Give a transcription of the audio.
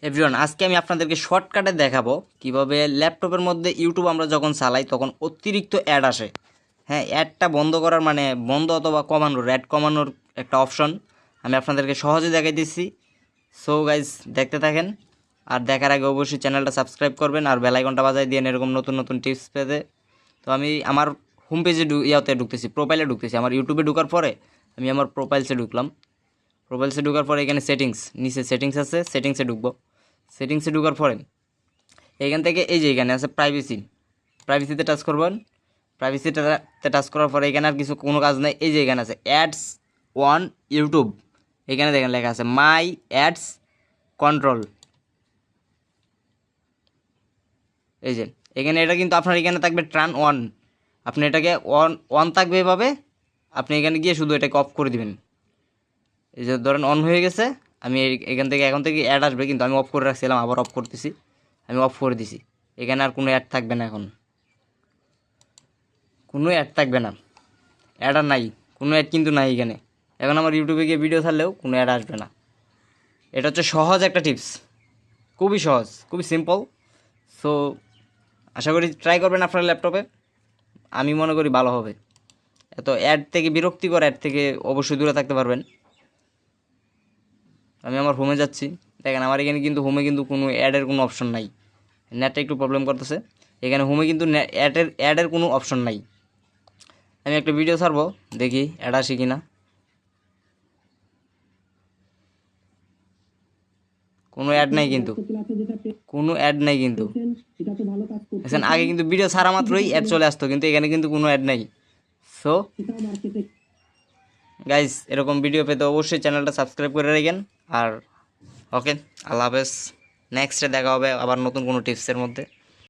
Everyone, আজকে আমি আপনাদেরকে শর্টকাটে দেখাবো কিভাবে ল্যাপটপের মধ্যে ইউটিউব আমরা যখন চালাই তখন অতিরিক্ত অ্যাড আসে। হ্যাঁ, অ্যাডটা বন্ধ করার মানে বন্ধ অথবা কমানোর, অ্যাড কমানোর একটা অপশন আমি আপনাদেরকে সহজে দেখাই দিচ্ছি। সো গাইজ, দেখতে থাকেন। আর দেখার আগে অবশ্যই চ্যানেলটা সাবস্ক্রাইব করবেন আর বেল আইকনটা বাজায় দিয়ে এরকম নতুন নতুন টিপস পেতে। তো আমি আমার হোম পেজে ঢুকতেছি, প্রোফাইলে ঢুকতেছি। আমার ইউটিউবে ঢোকার পরে আমি আমার প্রোফাইলসে ঢুকলাম। প্রোফাইলসে ঢোকার পরে এখানে সেটিংস, নিচে সেটিংস আছে, সেটিংসে ঢুকবো। সেটিংসে ঢোকার পরে এখান থেকে এই যে এখানে আছে প্রাইভেসিতে টাচ করবেন। প্রাইভেসিতে টাচ করার পরে এখানে আর কোনো কাজ নেই। এই যে এখানে আছে অ্যাডস অন ইউটিউব, এখানে দেখেন লেখা আছে মাই অ্যাডস কন্ট্রোল। এই যে এখানে এটা কিন্তু আপনার এখানে থাকবে টার্ন অন, আপনি এটাকে অন থাকবে এভাবে। আপনি এখানে গিয়ে শুধু এটাকে অফ করে দিবেন। এই যে ধরেন অন হয়ে গেছে, আমি এখন থেকে অ্যাড আসবে, কিন্তু আমি অফ করে রাখছিলাম, আবার অফ করতেছি। আমি অফ করে দিছি, এখানে আর কোনো অ্যাড থাকবে না। এখন কোনো অ্যাড থাকবে না, অ্যাড আর নাই, কোনো অ্যাড কিন্তু নাই এখানে। এখন আমার ইউটিউবে গিয়ে ভিডিও ছাড়লেও কোনো অ্যাড আসবে না। এটা হচ্ছে সহজ একটা টিপস, খুবই সহজ, খুবই সিম্পল। সো আশা করি ট্রাই করবেন আপনার ল্যাপটপে, আমি মনে করি ভালো হবে। এত অ্যাড থেকে, বিরক্তিকর অ্যাড থেকে অবশ্যই দূরে থাকতে পারবেন। আমি আমার হোমে যাচ্ছি, দেখেন আমার এখানে কিন্তু হোমে কিন্তু কোনো অ্যাডের কোনো অপশন নাই। নেটটা একটু প্রবলেম করতেছে। এখানে হোমে কিন্তু অ্যাডের কোনো অপশন নাই। আমি একটা ভিডিও ছাড়বো, দেখি অ্যাড আসে কি না। কোনো অ্যাড নাই কিন্তু, কোনো অ্যাড নাই কিন্তু। এখন আগে কিন্তু ভিডিও ছাড়া মাত্রই অ্যাড চলে আসতো, কিন্তু এখানে কিন্তু কোনো অ্যাড নাই। সো গাইজ, এরকম ভিডিও পেতে অবশ্যই চ্যানেলটা সাবস্ক্রাইব করে রাখেন। আর ওকে, আল্লাহ হাফেজ। নেক্সটে দেখা হবে আবার নতুন কোনো টিপসের মধ্যে।